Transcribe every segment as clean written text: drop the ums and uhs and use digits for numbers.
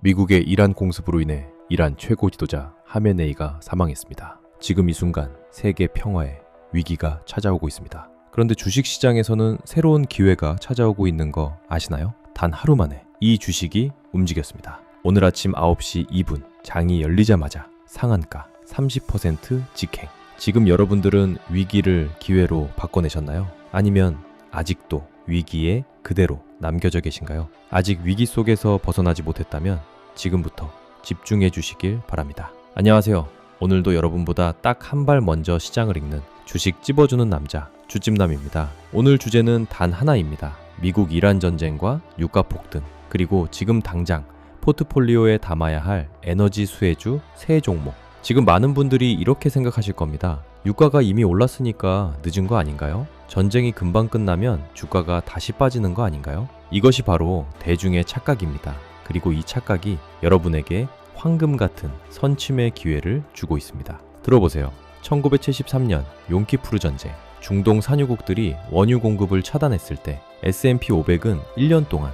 미국의 이란 공습으로 인해 이란 최고 지도자 하메네이가 사망했습니다. 지금 이 순간 세계 평화에 위기가 찾아오고 있습니다. 그런데 주식시장에서는 새로운 기회가 찾아오고 있는 거 아시나요? 단 하루 만에 이 주식이 움직였습니다. 오늘 아침 9시 2분 장이 열리자마자 상한가 30% 직행. 지금 여러분들은 위기를 기회로 바꿔내셨나요? 아니면 아직도 위기에 그대로 남겨져 계신가요? 아직 위기 속에서 벗어나지 못했다면 지금부터 집중해 주시길 바랍니다. 안녕하세요. 오늘도 여러분보다 딱 한 발 먼저 시장을 읽는 주식 찝어주는 남자 주찜남입니다. 오늘 주제는 단 하나입니다. 미국 이란 전쟁과 유가 폭등, 그리고 지금 당장 포트폴리오에 담아야 할 에너지 수혜주 세 종목. 지금 많은 분들이 이렇게 생각하실 겁니다. 유가가 이미 올랐으니까 늦은 거 아닌가요? 전쟁이 금방 끝나면 주가가 다시 빠지는 거 아닌가요? 이것이 바로 대중의 착각입니다. 그리고 이 착각이 여러분에게 황금 같은 선침의 기회를 주고 있습니다. 들어보세요. 1973년 용키푸르 전쟁, 중동 산유국들이 원유 공급을 차단했을 때 S&P 500은 1년 동안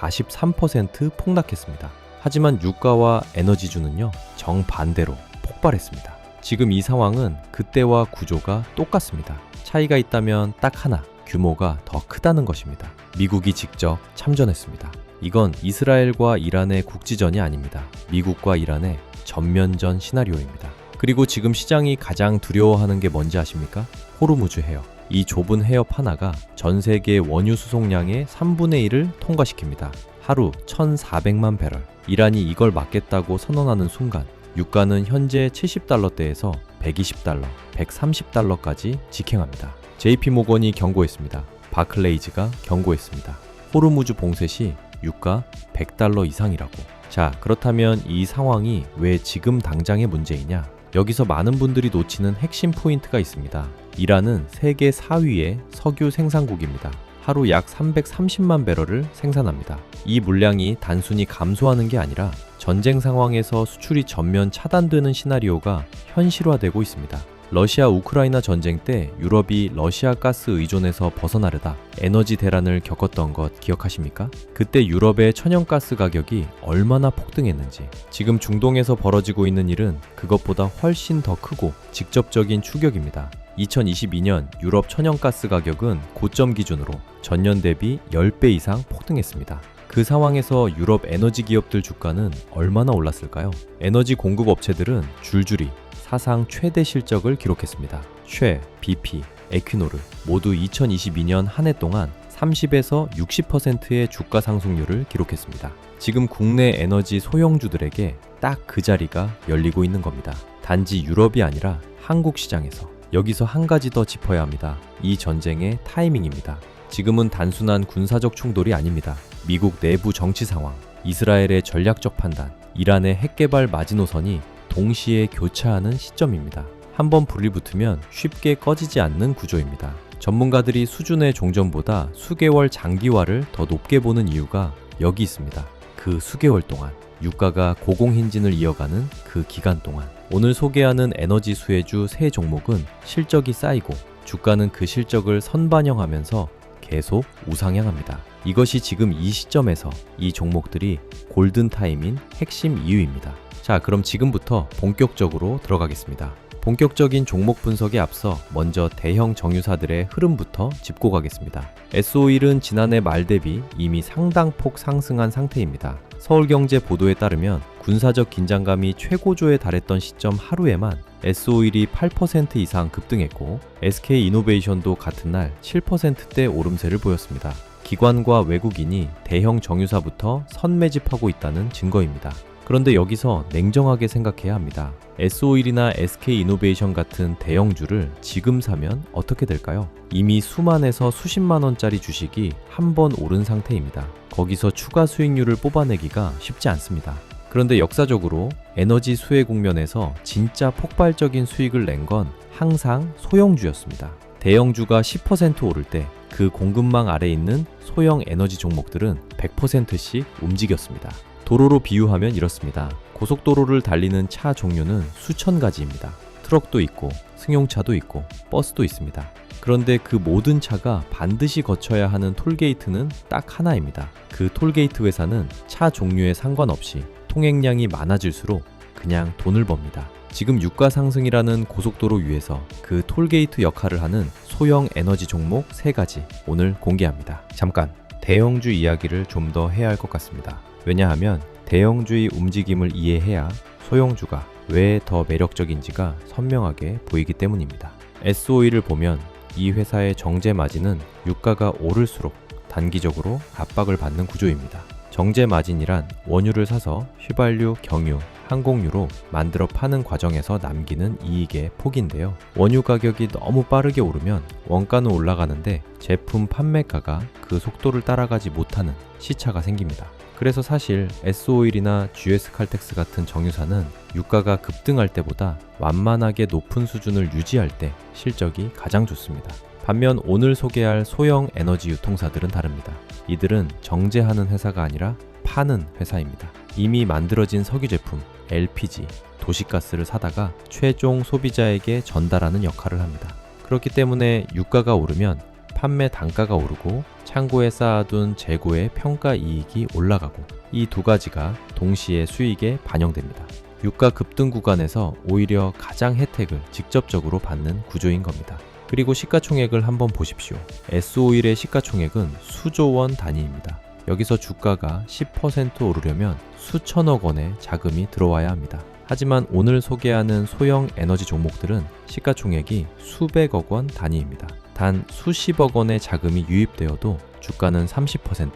43% 폭락했습니다. 하지만 유가와 에너지주는요, 정반대로 폭발했습니다. 지금 이 상황은 그때와 구조가 똑같습니다. 차이가 있다면 딱 하나, 규모가 더 크다는 것입니다. 미국이 직접 참전했습니다. 이건 이스라엘과 이란의 국지전이 아닙니다. 미국과 이란의 전면전 시나리오입니다. 그리고 지금 시장이 가장 두려워하는 게 뭔지 아십니까? 호르무즈 해협. 이 좁은 해협 하나가 전 세계 원유 수송량의 3분의 1을 통과시킵니다. 하루 1,400만 배럴. 이란이 이걸 막겠다고 선언하는 순간 유가는 현재 70달러대에서 120달러, 130달러까지 직행합니다. JP모건이 경고했습니다. 바클레이즈가 경고했습니다. 호르무즈 봉쇄 시 유가 100달러 이상이라고. 자, 그렇다면 이 상황이 왜 지금 당장의 문제이냐? 여기서 많은 분들이 놓치는 핵심 포인트가 있습니다. 이란은 세계 4위의 석유 생산국입니다. 하루 약 330만 배럴을 생산합니다. 이 물량이 단순히 감소하는 게 아니라 전쟁 상황에서 수출이 전면 차단되는 시나리오가 현실화되고 있습니다. 러시아 우크라이나 전쟁 때 유럽이 러시아 가스 의존에서 벗어나려다 에너지 대란을 겪었던 것 기억하십니까? 그때 유럽의 천연가스 가격이 얼마나 폭등했는지. 지금 중동에서 벌어지고 있는 일은 그것보다 훨씬 더 크고 직접적인 추격입니다. 2022년 유럽 천연가스 가격은 고점 기준으로 전년 대비 10배 이상 폭등했습니다. 그 상황에서 유럽 에너지 기업들 주가는 얼마나 올랐을까요? 에너지 공급 업체들은 줄줄이 사상 최대 실적을 기록했습니다. 쉐, BP, 에퀴노르 모두 2022년 한 해 동안 30에서 60%의 주가 상승률을 기록했습니다. 지금 국내 에너지 소형주들에게 딱 그 자리가 열리고 있는 겁니다. 단지 유럽이 아니라 한국 시장에서. 여기서 한 가지 더 짚어야 합니다. 이 전쟁의 타이밍입니다. 지금은 단순한 군사적 충돌이 아닙니다. 미국 내부 정치 상황, 이스라엘의 전략적 판단, 이란의 핵개발 마지노선이 동시에 교차하는 시점입니다. 한번 불이 붙으면 쉽게 꺼지지 않는 구조입니다. 전문가들이 수준의 종전보다 수개월 장기화를 더 높게 보는 이유가 여기 있습니다. 그 수개월 동안 유가가 고공행진을 이어가는 그 기간 동안 오늘 소개하는 에너지 수혜주 세 종목은 실적이 쌓이고 주가는 그 실적을 선반영하면서 계속 우상향합니다. 이것이 지금 이 시점에서 이 종목들이 골든타임인 핵심 이유입니다. 자, 그럼 지금부터 본격적으로 들어가겠습니다. 본격적인 종목 분석에 앞서 먼저 대형 정유사들의 흐름부터 짚고 가겠습니다. S-오일은 지난해 말 대비 이미 상당폭 상승한 상태입니다. 서울경제 보도에 따르면 군사적 긴장감이 최고조에 달했던 시점 하루에만 S-오일이 8% 이상 급등했고 SK이노베이션도 같은 날 7%대 오름세를 보였습니다. 기관과 외국인이 대형 정유사부터 선매집하고 있다는 증거입니다. 그런데 여기서 냉정하게 생각해야 합니다. S-오일이나 SK이노베이션 같은 대형주를 지금 사면 어떻게 될까요? 이미 수만에서 수십만 원짜리 주식이 한 번 오른 상태입니다. 거기서 추가 수익률을 뽑아내기가 쉽지 않습니다. 그런데 역사적으로 에너지 수혜 국면에서 진짜 폭발적인 수익을 낸 건 항상 소형주였습니다. 대형주가 10% 오를 때 그 공급망 아래 있는 소형 에너지 종목들은 100%씩 움직였습니다. 도로로 비유하면 이렇습니다. 고속도로를 달리는 차 종류는 수천 가지입니다. 트럭도 있고 승용차도 있고 버스도 있습니다. 그런데 그 모든 차가 반드시 거쳐야 하는 톨게이트는 딱 하나입니다. 그 톨게이트 회사는 차 종류에 상관없이 통행량이 많아질수록 그냥 돈을 법니다. 지금 유가 상승이라는 고속도로 위에서 그 톨게이트 역할을 하는 소형 에너지 종목 3가지 오늘 공개합니다. 잠깐 대형주 이야기를 좀 더 해야 할 것 같습니다. 왜냐하면 대형주의 움직임을 이해해야 소형주가 왜 더 매력적인지가 선명하게 보이기 때문입니다. S-OIL을 보면 이 회사의 정제 마진은 유가가 오를수록 단기적으로 압박을 받는 구조입니다. 정제 마진이란 원유를 사서 휘발유, 경유, 항공유로 만들어 파는 과정에서 남기는 이익의 폭인데요. 원유 가격이 너무 빠르게 오르면 원가는 올라가는데 제품 판매가가 그 속도를 따라가지 못하는 시차가 생깁니다. 그래서 사실 S-OIL이나 GS-칼텍스 같은 정유사는 유가가 급등할 때보다 완만하게 높은 수준을 유지할 때 실적이 가장 좋습니다. 반면 오늘 소개할 소형 에너지 유통사들은 다릅니다. 이들은 정제하는 회사가 아니라 파는 회사입니다. 이미 만들어진 석유 제품, LPG, 도시가스를 사다가 최종 소비자에게 전달하는 역할을 합니다. 그렇기 때문에 유가가 오르면 판매 단가가 오르고 창고에 쌓아둔 재고의 평가 이익이 올라가고 이 2가지가 동시에 수익에 반영됩니다. 유가 급등 구간에서 오히려 가장 혜택을 직접적으로 받는 구조인 겁니다. 그리고 시가총액을 한번 보십시오. S-OIL의 시가총액은 수조 원 단위입니다. 여기서 주가가 10% 오르려면 수천억 원의 자금이 들어와야 합니다. 하지만 오늘 소개하는 소형 에너지 종목들은 시가총액이 수백억 원 단위입니다. 단 수십억 원의 자금이 유입되어도 주가는 30%,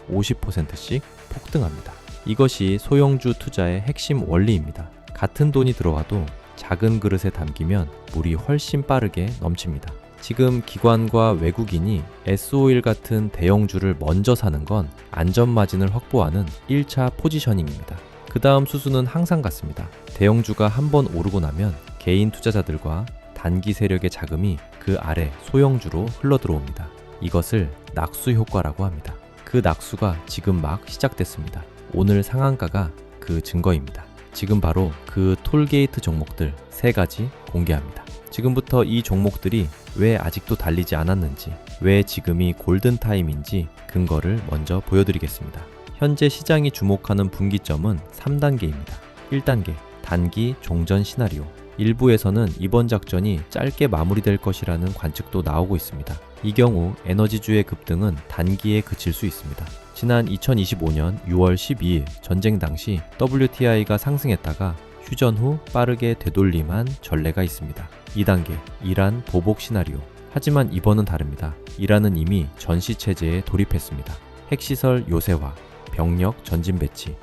50%씩 폭등합니다. 이것이 소형주 투자의 핵심 원리입니다. 같은 돈이 들어와도 작은 그릇에 담기면 물이 훨씬 빠르게 넘칩니다. 지금 기관과 외국인이 S-OIL 같은 대형주를 먼저 사는 건 안전마진을 확보하는 1차 포지셔닝입니다. 그 다음 수순은 항상 같습니다. 대형주가 한번 오르고 나면 개인 투자자들과 단기 세력의 자금이 그 아래 소형주로 흘러들어옵니다. 이것을 낙수 효과라고 합니다. 그 낙수가 지금 막 시작됐습니다. 오늘 상한가가 그 증거입니다. 지금 바로 그 톨게이트 종목들 3가지 공개합니다. 지금부터 이 종목들이 왜 아직도 달리지 않았는지, 왜 지금이 골든타임인지 근거를 먼저 보여드리겠습니다. 현재 시장이 주목하는 분기점은 3단계입니다. 1단계, 단기 종전 시나리오. 일부에서는 이번 작전이 짧게 마무리될 것이라는 관측도 나오고 있습니다. 이 경우 에너지주의 급등은 단기에 그칠 수 있습니다. 지난 2025년 6월 12일 전쟁 당시 WTI가 상승했다가 휴전 후 빠르게 되돌림한 전례가 있습니다. 2단계, 이란 보복 시나리오. 하지만 이번은 다릅니다. 이란은 이미 전시체제에 돌입했습니다. 핵시설 요새화, 병력 전진 배치.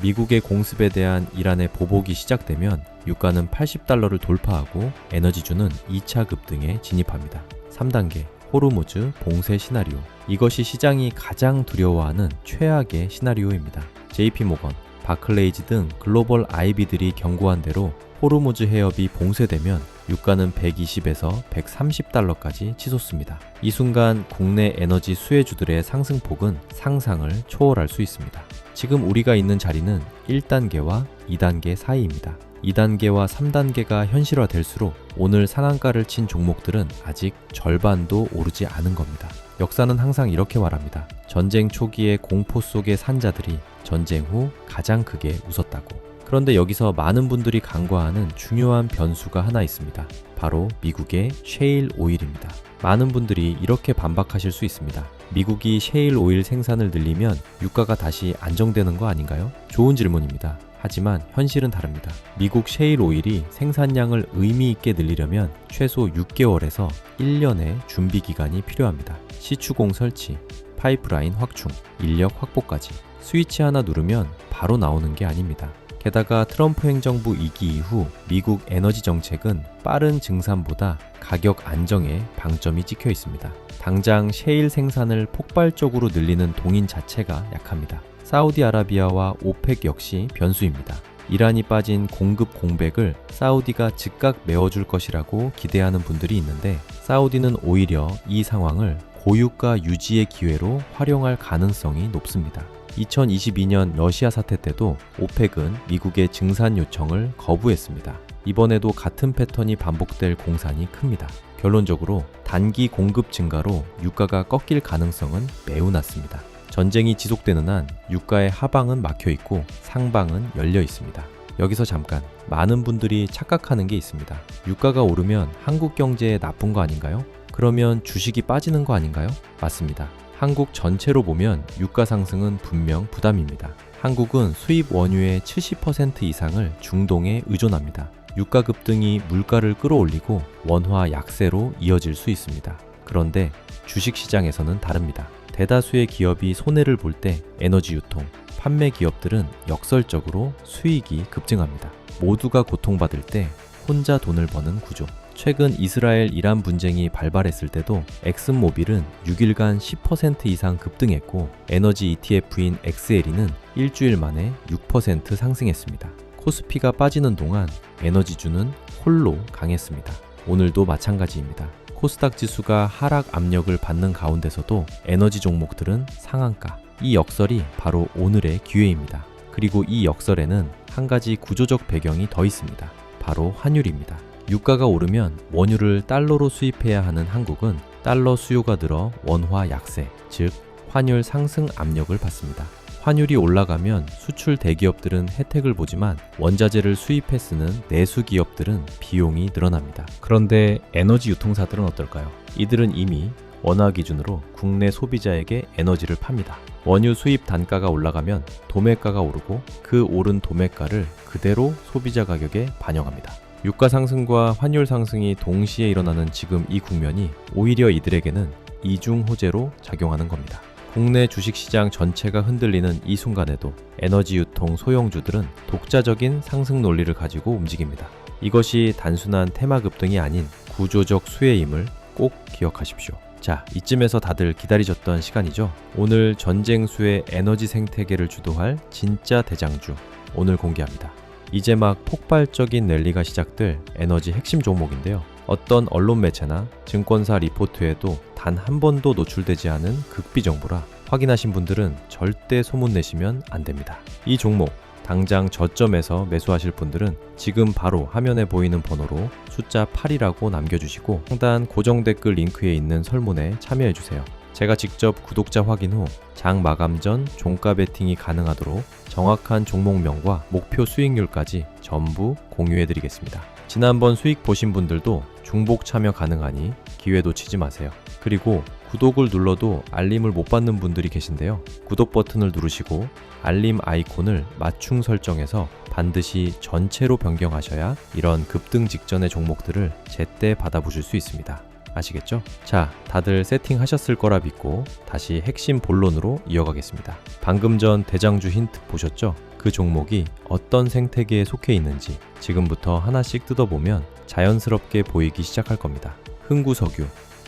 미국의 공습에 대한 이란의 보복이 시작되면 유가는 $80를 돌파하고 에너지주는 2차 급등에 진입합니다. 3단계, 호르무즈 봉쇄 시나리오. 이것이 시장이 가장 두려워하는 최악의 시나리오입니다. JP모건, 바클레이즈 등 글로벌 IB들이 경고한 대로 호르무즈 해협이 봉쇄되면 유가는 120에서 130달러까지 치솟습니다. 이 순간 국내 에너지 수혜주들의 상승폭은 상상을 초월할 수 있습니다. 지금 우리가 있는 자리는 1단계와 2단계 사이입니다. 2단계와 3단계가 현실화될수록 오늘 상한가를 친 종목들은 아직 절반도 오르지 않은 겁니다. 역사는 항상 이렇게 말합니다. 전쟁 초기의 공포 속의 산자들이 전쟁 후 가장 크게 웃었다고. 그런데 여기서 많은 분들이 간과하는 중요한 변수가 하나 있습니다. 바로 미국의 셰일 오일입니다. 많은 분들이 이렇게 반박하실 수 있습니다. 미국이 셰일 오일 생산을 늘리면 유가가 다시 안정되는 거 아닌가요? 좋은 질문입니다. 하지만 현실은 다릅니다. 미국 셰일 오일이 생산량을 의미 있게 늘리려면 최소 6개월에서 1년의 준비 기간이 필요합니다. 시추공 설치, 파이프라인 확충, 인력 확보까지. 스위치 하나 누르면 바로 나오는 게 아닙니다. 게다가 트럼프 행정부 2기 이후 미국 에너지 정책은 빠른 증산보다 가격 안정에 방점이 찍혀 있습니다. 당장 셰일 생산을 폭발적으로 늘리는 동인 자체가 약합니다. 사우디아라비아와 오펙 역시 변수입니다. 이란이 빠진 공급 공백을 사우디가 즉각 메워줄 것이라고 기대하는 분들이 있는데 사우디는 오히려 이 상황을 고유가 유지의 기회로 활용할 가능성이 높습니다. 2022년 러시아 사태 때도 오펙은 미국의 증산 요청을 거부했습니다. 이번에도 같은 패턴이 반복될 공산이 큽니다. 결론적으로 단기 공급 증가로 유가가 꺾일 가능성은 매우 낮습니다. 전쟁이 지속되는 한 유가의 하방은 막혀 있고 상방은 열려 있습니다. 여기서 잠깐, 많은 분들이 착각하는 게 있습니다. 유가가 오르면 한국 경제에 나쁜 거 아닌가요? 그러면 주식이 빠지는 거 아닌가요? 맞습니다. 한국 전체로 보면 유가 상승은 분명 부담입니다. 한국은 수입 원유의 70% 이상을 중동에 의존합니다. 유가 급등이 물가를 끌어올리고 원화 약세로 이어질 수 있습니다. 그런데 주식시장에서는 다릅니다. 대다수의 기업이 손해를 볼 때 에너지 유통, 판매 기업들은 역설적으로 수익이 급증합니다. 모두가 고통받을 때 혼자 돈을 버는 구조. 최근 이스라엘 이란 분쟁이 발발했을 때도 엑슨모빌은 6일간 10% 이상 급등했고 에너지 ETF인 XLE는 일주일 만에 6% 상승했습니다. 코스피가 빠지는 동안 에너지주는 홀로 강했습니다. 오늘도 마찬가지입니다. 코스닥 지수가 하락 압력을 받는 가운데서도 에너지 종목들은 상한가. 이 역설이 바로 오늘의 기회입니다. 그리고 이 역설에는 한 가지 구조적 배경이 더 있습니다. 바로 환율입니다. 유가가 오르면 원유를 달러로 수입해야 하는 한국은 달러 수요가 늘어 원화 약세, 즉 환율 상승 압력을 받습니다. 환율이 올라가면 수출 대기업들은 혜택을 보지만 원자재를 수입해 쓰는 내수 기업들은 비용이 늘어납니다. 그런데 에너지 유통사들은 어떨까요? 이들은 이미 원화 기준으로 국내 소비자에게 에너지를 팝니다. 원유 수입 단가가 올라가면 도매가가 오르고 그 오른 도매가를 그대로 소비자 가격에 반영합니다. 유가 상승과 환율 상승이 동시에 일어나는 지금 이 국면이 오히려 이들에게는 이중 호재로 작용하는 겁니다. 국내 주식시장 전체가 흔들리는 이 순간에도 에너지 유통 소형주들은 독자적인 상승 논리를 가지고 움직입니다. 이것이 단순한 테마 급등이 아닌 구조적 수혜임을 꼭 기억하십시오. 자, 이쯤에서 다들 기다리셨던 시간이죠. 오늘 전쟁 수혜 에너지 생태계를 주도할 진짜 대장주, 오늘 공개합니다. 이제 막 폭발적인 랠리가 시작될 에너지 핵심 종목인데요. 어떤 언론 매체나 증권사 리포트에도 단 한 번도 노출되지 않은 극비 정보라 확인하신 분들은 절대 소문내시면 안 됩니다. 이 종목 당장 저점에서 매수하실 분들은 지금 바로 화면에 보이는 번호로 숫자 8이라고 남겨주시고 상단 고정 댓글 링크에 있는 설문에 참여해주세요. 제가 직접 구독자 확인 후 장 마감 전 종가 베팅이 가능하도록 정확한 종목명과 목표 수익률까지 전부 공유해드리겠습니다. 지난번 수익 보신 분들도 중복 참여 가능하니 기회 놓치지 마세요. 그리고 구독을 눌러도 알림을 못 받는 분들이 계신데요. 구독 버튼을 누르시고 알림 아이콘을 맞춤 설정해서 반드시 전체로 변경하셔야 이런 급등 직전의 종목들을 제때 받아보실 수 있습니다. 아시겠죠? 자, 다들 세팅하셨을 거라 믿고 다시 핵심 본론으로 이어가겠습니다. 방금 전 대장주 힌트 보셨죠? 그 종목이 어떤 생태계에 속해 있는지 지금부터 하나씩 뜯어보면 자연스럽게 보이기 시작할 겁니다. 흥구석유,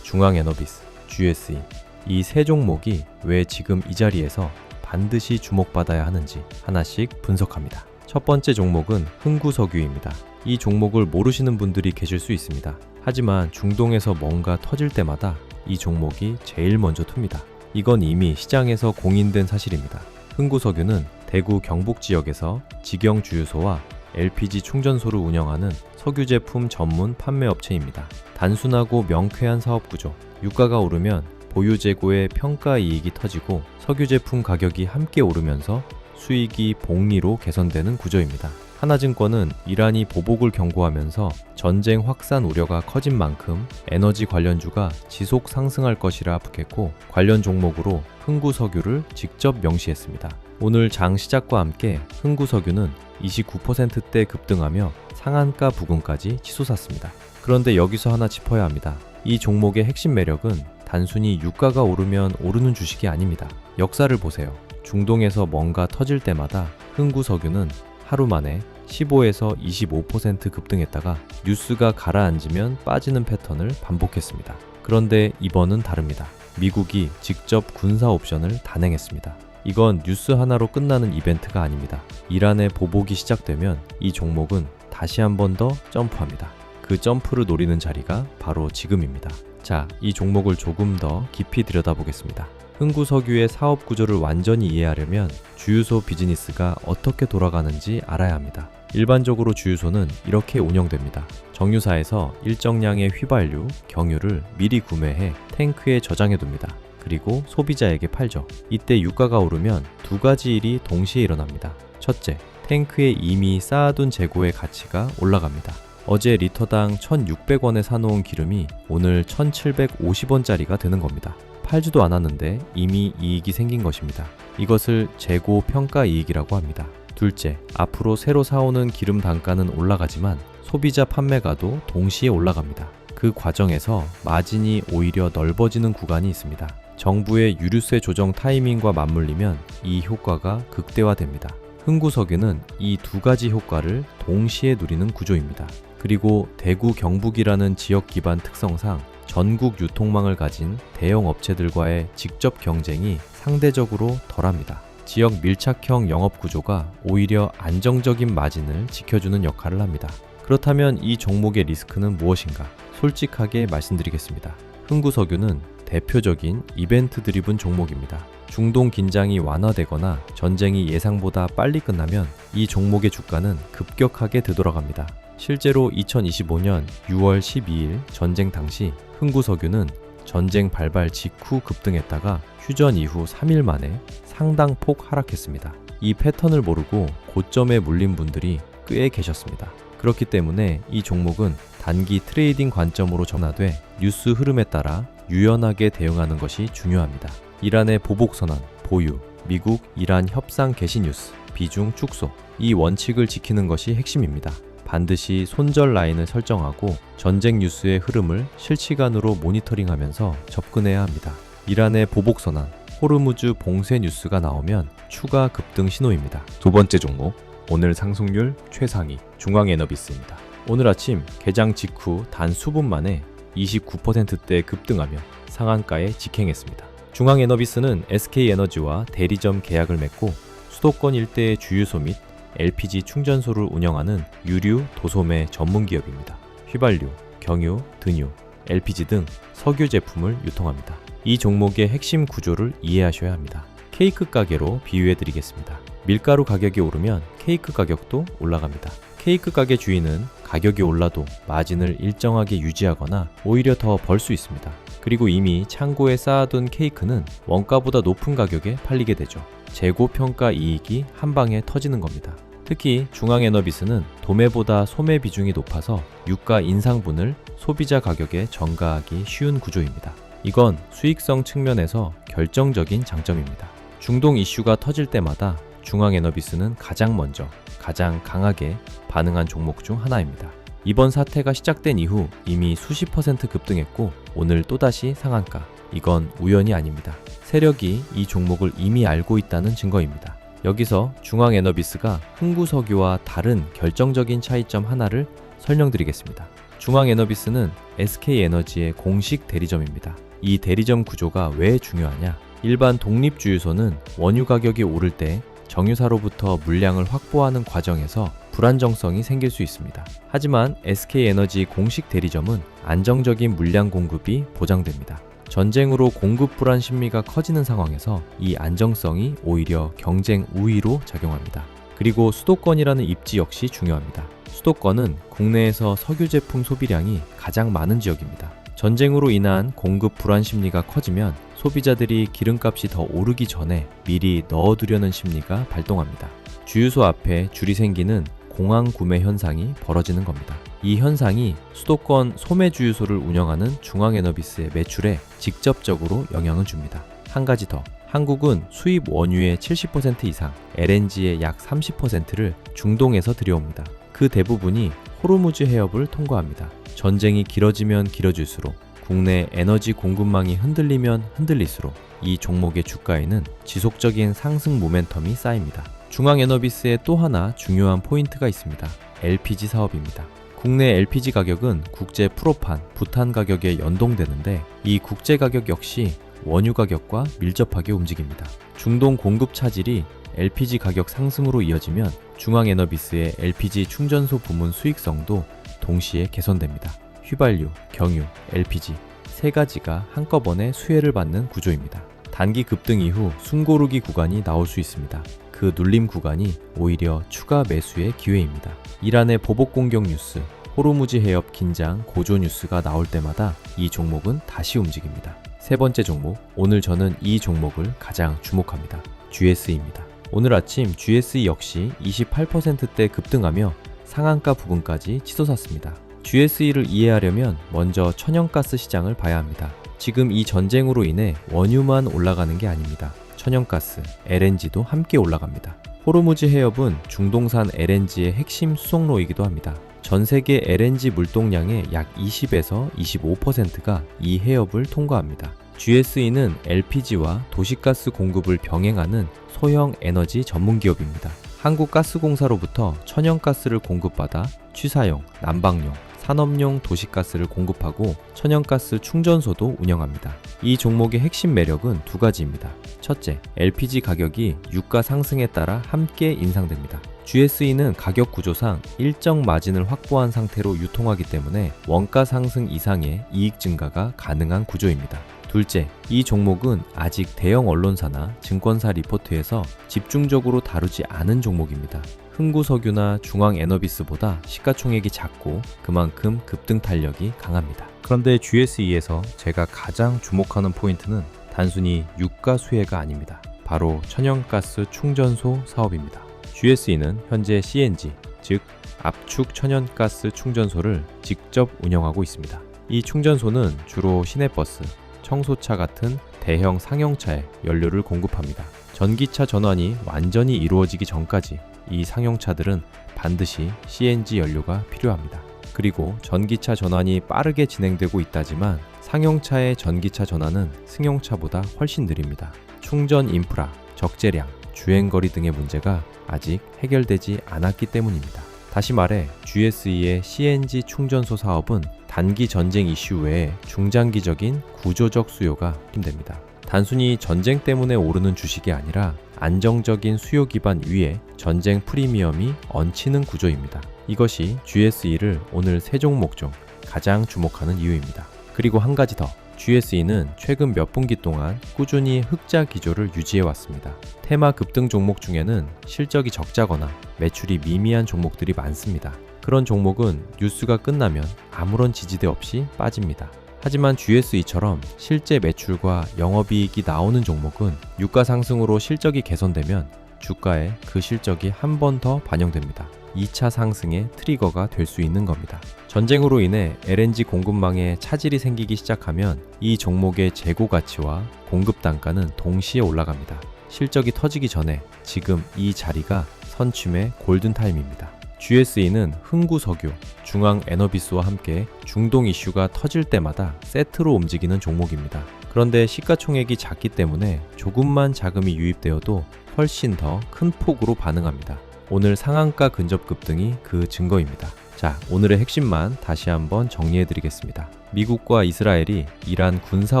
중앙에너비스, GSE 이 세 종목이 왜 지금 이 자리에서 반드시 주목받아야 하는지 하나씩 분석합니다. 첫 번째 종목은 흥구석유입니다. 이 종목을 모르시는 분들이 계실 수 있습니다. 하지만 중동에서 뭔가 터질 때마다 이 종목이 제일 먼저 틉니다. 이건 이미 시장에서 공인된 사실입니다. 흥구석유는 대구 경북 지역에서 직영 주유소와 LPG 충전소를 운영하는 석유 제품 전문 판매업체입니다. 단순하고 명쾌한 사업 구조. 유가가 오르면 보유 재고의 평가 이익이 터지고 석유 제품 가격이 함께 오르면서 수익이 복리로 개선되는 구조입니다. 하나증권은 이란이 보복을 경고하면서 전쟁 확산 우려가 커진 만큼 에너지 관련주가 지속 상승할 것이라 북했고 관련 종목으로 흥구석유를 직접 명시했습니다. 오늘 장 시작과 함께 흥구석유는 29%대 급등하며 상한가 부근까지 치솟았습니다. 그런데 여기서 하나 짚어야 합니다. 이 종목의 핵심 매력은 단순히 유가가 오르면 오르는 주식이 아닙니다. 역사를 보세요. 중동에서 뭔가 터질 때마다 흥구석유는 하루 만에 15에서 25% 급등했다가 뉴스가 가라앉으면 빠지는 패턴을 반복했습니다. 그런데 이번은 다릅니다. 미국이 직접 군사 옵션을 단행했습니다. 이건 뉴스 하나로 끝나는 이벤트가 아닙니다. 이란의 보복이 시작되면 이 종목은 다시 한 번 더 점프합니다. 그 점프를 노리는 자리가 바로 지금입니다. 자, 이 종목을 조금 더 깊이 들여다보겠습니다. 흥구석유의 사업 구조를 완전히 이해하려면 주유소 비즈니스가 어떻게 돌아가는지 알아야 합니다. 일반적으로 주유소는 이렇게 운영됩니다. 정유사에서 일정량의 휘발유, 경유를 미리 구매해 탱크에 저장해 둡니다. 그리고 소비자에게 팔죠. 이때 유가가 오르면 두 가지 일이 동시에 일어납니다. 첫째, 탱크에 이미 쌓아둔 재고의 가치가 올라갑니다. 어제 리터당 1,600원에 사놓은 기름이 오늘 1,750원짜리가 되는 겁니다. 팔지도 않았는데 이미 이익이 생긴 것입니다. 이것을 재고 평가 이익이라고 합니다. 둘째, 앞으로 새로 사오는 기름 단가는 올라가지만 소비자 판매가도 동시에 올라갑니다. 그 과정에서 마진이 오히려 넓어지는 구간이 있습니다. 정부의 유류세 조정 타이밍과 맞물리면 이 효과가 극대화됩니다. 흥구석유는 이 두 가지 효과를 동시에 누리는 구조입니다. 그리고 대구 경북이라는 지역 기반 특성상 전국 유통망을 가진 대형 업체들과의 직접 경쟁이 상대적으로 덜합니다. 지역 밀착형 영업 구조가 오히려 안정적인 마진을 지켜주는 역할을 합니다. 그렇다면 이 종목의 리스크는 무엇인가? 솔직하게 말씀드리겠습니다. 흥구석유는 대표적인 이벤트 드리븐 종목입니다. 중동 긴장이 완화되거나 전쟁이 예상보다 빨리 끝나면 이 종목의 주가는 급격하게 되돌아갑니다. 실제로 2025년 6월 12일 전쟁 당시 흥구석유는 전쟁 발발 직후 급등했다가 휴전 이후 3일 만에 상당폭 하락했습니다. 이 패턴을 모르고 고점에 물린 분들이 꽤 계셨습니다. 그렇기 때문에 이 종목은 단기 트레이딩 관점으로 전환돼 뉴스 흐름에 따라 유연하게 대응하는 것이 중요합니다. 이란의 보복선언, 보유, 미국, 이란 협상 개시 뉴스, 비중 축소, 이 원칙을 지키는 것이 핵심입니다. 반드시 손절 라인을 설정하고 전쟁 뉴스의 흐름을 실시간으로 모니터링하면서 접근해야 합니다. 이란의 보복선언, 호르무즈 봉쇄 뉴스가 나오면 추가 급등 신호입니다. 두 번째 종목, 오늘 상승률 최상위 중앙에너비스입니다. 오늘 아침 개장 직후 단 수분 만에 29%대 급등하며 상한가에 직행했습니다. 중앙에너비스는 SK에너지와 대리점 계약을 맺고 수도권 일대의 주유소 및 LPG 충전소를 운영하는 유류, 도소매 전문 기업입니다. 휘발유, 경유, 등유, LPG 등 석유 제품을 유통합니다. 이 종목의 핵심 구조를 이해하셔야 합니다. 케이크 가게로 비유해 드리겠습니다. 밀가루 가격이 오르면 케이크 가격도 올라갑니다. 케이크 가게 주인은 가격이 올라도 마진을 일정하게 유지하거나 오히려 더 벌 수 있습니다. 그리고 이미 창고에 쌓아둔 케이크는 원가보다 높은 가격에 팔리게 되죠. 재고 평가 이익이 한 방에 터지는 겁니다. 특히 중앙에너비스는 도매보다 소매 비중이 높아서 유가 인상분을 소비자 가격에 전가하기 쉬운 구조입니다. 이건 수익성 측면에서 결정적인 장점입니다. 중동 이슈가 터질 때마다 중앙에너비스는 가장 먼저, 가장 강하게 반응한 종목 중 하나입니다. 이번 사태가 시작된 이후 이미 수십 % 급등했고 오늘 또다시 상한가. 이건 우연이 아닙니다. 세력이 이 종목을 이미 알고 있다는 증거입니다. 여기서 중앙에너비스가 흥구석유와 다른 결정적인 차이점 하나를 설명드리겠습니다. 중앙에너비스는 SK에너지의 공식 대리점입니다. 이 대리점 구조가 왜 중요하냐? 일반 독립주유소는 원유 가격이 오를 때 정유사로부터 물량을 확보하는 과정에서 불안정성이 생길 수 있습니다. 하지만 SK에너지 공식 대리점은 안정적인 물량 공급이 보장됩니다. 전쟁으로 공급 불안 심리가 커지는 상황에서 이 안정성이 오히려 경쟁 우위로 작용합니다. 그리고 수도권이라는 입지 역시 중요합니다. 수도권은 국내에서 석유 제품 소비량이 가장 많은 지역입니다. 전쟁으로 인한 공급 불안 심리가 커지면 소비자들이 기름값이 더 오르기 전에 미리 넣어두려는 심리가 발동합니다. 주유소 앞에 줄이 생기는 공황 구매 현상이 벌어지는 겁니다. 이 현상이 수도권 소매 주유소를 운영하는 중앙에너비스의 매출에 직접적으로 영향을 줍니다. 한 가지 더, 한국은 수입 원유의 70% 이상, LNG의 약 30%를 중동에서 들여옵니다. 그 대부분이 호르무즈 해협을 통과합니다. 전쟁이 길어지면 길어질수록 국내 에너지 공급망이 흔들리면 흔들릴수록 이 종목의 주가에는 지속적인 상승 모멘텀이 쌓입니다. 중앙에너비스의 또 하나 중요한 포인트가 있습니다. LPG 사업입니다. 국내 LPG 가격은 국제 프로판, 부탄 가격에 연동되는데 이 국제 가격 역시 원유 가격과 밀접하게 움직입니다. 중동 공급 차질이 LPG 가격 상승으로 이어지면 중앙에너비스의 LPG 충전소 부문 수익성도 동시에 개선됩니다. 휘발유, 경유, LPG 세 가지가 한꺼번에 수혜를 받는 구조입니다. 단기 급등 이후 숨고르기 구간이 나올 수 있습니다. 그 눌림 구간이 오히려 추가 매수의 기회입니다. 이란의 보복 공격 뉴스, 호르무즈 해협 긴장, 고조 뉴스가 나올 때마다 이 종목은 다시 움직입니다. 세 번째 종목, 오늘 저는 이 종목을 가장 주목합니다. GSE입니다. 오늘 아침 GSE 역시 28%대 급등하며 상한가 부근까지 치솟았습니다. GSE를 이해하려면 먼저 천연가스 시장을 봐야 합니다. 지금 이 전쟁으로 인해 원유만 올라가는 게 아닙니다. 천연가스, LNG도 함께 올라갑니다. 호르무즈 해협은 중동산 LNG의 핵심 수송로이기도 합니다. 전 세계 LNG 물동량의 약 20에서 25%가 이 해협을 통과합니다. GSE는 LPG와 도시가스 공급을 병행하는 소형 에너지 전문 기업입니다. 한국가스공사로부터 천연가스를 공급받아 취사용, 난방용, 산업용 도시가스를 공급하고 천연가스 충전소도 운영합니다. 이 종목의 핵심 매력은 두 가지입니다. 첫째, LPG 가격이 유가 상승에 따라 함께 인상됩니다. GSE는 가격 구조상 일정 마진을 확보한 상태로 유통하기 때문에 원가 상승 이상의 이익 증가가 가능한 구조입니다. 둘째, 이 종목은 아직 대형 언론사나 증권사 리포트에서 집중적으로 다루지 않은 종목입니다. 흥구석유나 중앙에너비스보다 시가총액이 작고 그만큼 급등 탄력이 강합니다. 그런데 GSE에서 제가 가장 주목하는 포인트는 단순히 유가 수혜가 아닙니다. 바로 천연가스 충전소 사업입니다. GSE는 현재 CNG, 즉 압축 천연가스 충전소를 직접 운영하고 있습니다. 이 충전소는 주로 시내버스, 청소차 같은 대형 상용차에 연료를 공급합니다. 전기차 전환이 완전히 이루어지기 전까지 이 상용차들은 반드시 CNG 연료가 필요합니다. 그리고 전기차 전환이 빠르게 진행되고 있다지만 상용차의 전기차 전환은 승용차보다 훨씬 느립니다. 충전 인프라, 적재량, 주행거리 등의 문제가 아직 해결되지 않았기 때문입니다. 다시 말해 GSE의 CNG 충전소 사업은 단기 전쟁 이슈 외에 중장기적인 구조적 수요가 힘듭니다. 단순히 전쟁 때문에 오르는 주식이 아니라 안정적인 수요 기반 위에 전쟁 프리미엄이 얹히는 구조입니다. 이것이 GSE를 오늘 세 종목 중 가장 주목하는 이유입니다. 그리고 한 가지 더, GSE는 최근 몇 분기 동안 꾸준히 흑자 기조를 유지해 왔습니다. 테마 급등 종목 중에는 실적이 적자거나 매출이 미미한 종목들이 많습니다. 그런 종목은 뉴스가 끝나면 아무런 지지대 없이 빠집니다. 하지만 GSE처럼 실제 매출과 영업이익이 나오는 종목은 유가 상승으로 실적이 개선되면 주가에 그 실적이 한 번 더 반영됩니다. 2차 상승의 트리거가 될 수 있는 겁니다. 전쟁으로 인해 LNG 공급망에 차질이 생기기 시작하면 이 종목의 재고 가치와 공급 단가는 동시에 올라갑니다. 실적이 터지기 전에 지금 이 자리가 선취의 골든타임입니다. GSE는 흥구석유, 중앙에너비스와 함께 중동 이슈가 터질 때마다 세트로 움직이는 종목입니다. 그런데 시가총액이 작기 때문에 조금만 자금이 유입되어도 훨씬 더 큰 폭으로 반응합니다. 오늘 상한가 근접 급등이 그 증거입니다. 자, 오늘의 핵심만 다시 한번 정리해드리겠습니다. 미국과 이스라엘이 이란 군사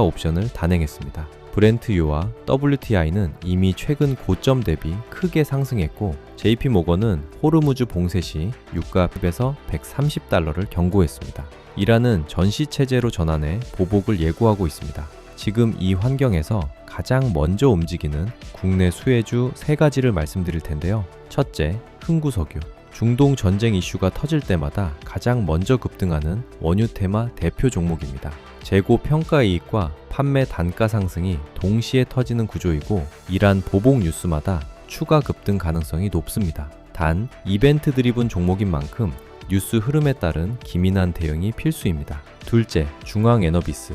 옵션을 단행했습니다. 브렌트유와 WTI는 이미 최근 고점 대비 크게 상승했고 JP모건은 호르무즈 봉쇄 시 유가급에서 130달러를 경고했습니다. 이란은 전시체제로 전환해 보복을 예고하고 있습니다. 지금 이 환경에서 가장 먼저 움직이는 국내 수혜주 세 가지를 말씀드릴 텐데요. 첫째, 흥구석유. 중동 전쟁 이슈가 터질 때마다 가장 먼저 급등하는 원유 테마 대표 종목입니다. 재고 평가 이익과 판매 단가 상승이 동시에 터지는 구조이고 이란 보복 뉴스마다 추가 급등 가능성이 높습니다. 단, 이벤트 드리븐 종목인 만큼 뉴스 흐름에 따른 기민한 대응이 필수입니다. 둘째, 중앙에너비스.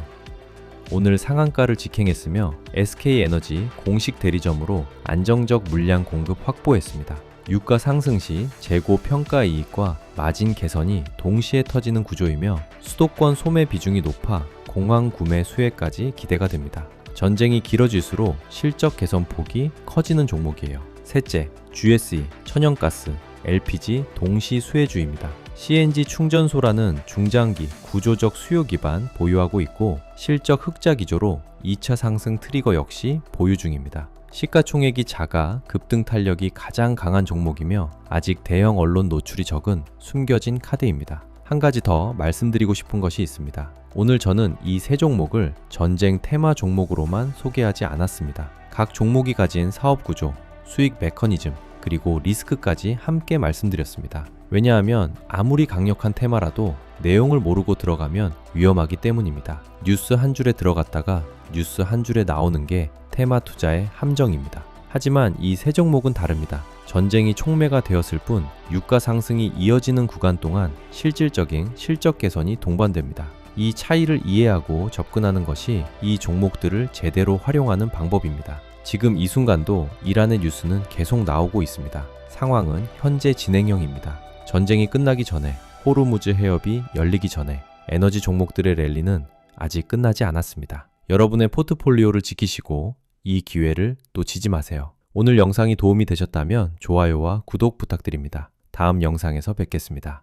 오늘 상한가를 직행했으며 SK에너지 공식 대리점으로 안정적 물량 공급 확보했습니다. 유가 상승 시 재고 평가 이익과 마진 개선이 동시에 터지는 구조이며 수도권 소매 비중이 높아 공항 구매 수혜까지 기대가 됩니다. 전쟁이 길어질수록 실적 개선 폭이 커지는 종목이에요. 셋째, GSE, 천연가스, LPG 동시 수혜주입니다. CNG 충전소라는 중장기 구조적 수요 기반 보유하고 있고 실적 흑자 기조로 2차 상승 트리거 역시 보유 중입니다. 시가총액이 작아 급등 탄력이 가장 강한 종목이며 아직 대형 언론 노출이 적은 숨겨진 카드입니다. 한 가지 더 말씀드리고 싶은 것이 있습니다. 오늘 저는 이 세 종목을 전쟁 테마 종목으로만 소개하지 않았습니다. 각 종목이 가진 사업 구조, 수익 메커니즘, 그리고 리스크까지 함께 말씀드렸습니다. 왜냐하면 아무리 강력한 테마라도 내용을 모르고 들어가면 위험하기 때문입니다. 뉴스 한 줄에 들어갔다가 뉴스 한 줄에 나오는 게 테마 투자의 함정입니다. 하지만 이 세 종목은 다릅니다. 전쟁이 촉매가 되었을 뿐 유가 상승이 이어지는 구간 동안 실질적인 실적 개선이 동반됩니다. 이 차이를 이해하고 접근하는 것이 이 종목들을 제대로 활용하는 방법입니다. 지금 이 순간도 이란의 뉴스는 계속 나오고 있습니다. 상황은 현재 진행형입니다. 전쟁이 끝나기 전에, 호르무즈 해협이 열리기 전에 에너지 종목들의 랠리는 아직 끝나지 않았습니다. 여러분의 포트폴리오를 지키시고 이 기회를 놓치지 마세요. 오늘 영상이 도움이 되셨다면 좋아요와 구독 부탁드립니다. 다음 영상에서 뵙겠습니다.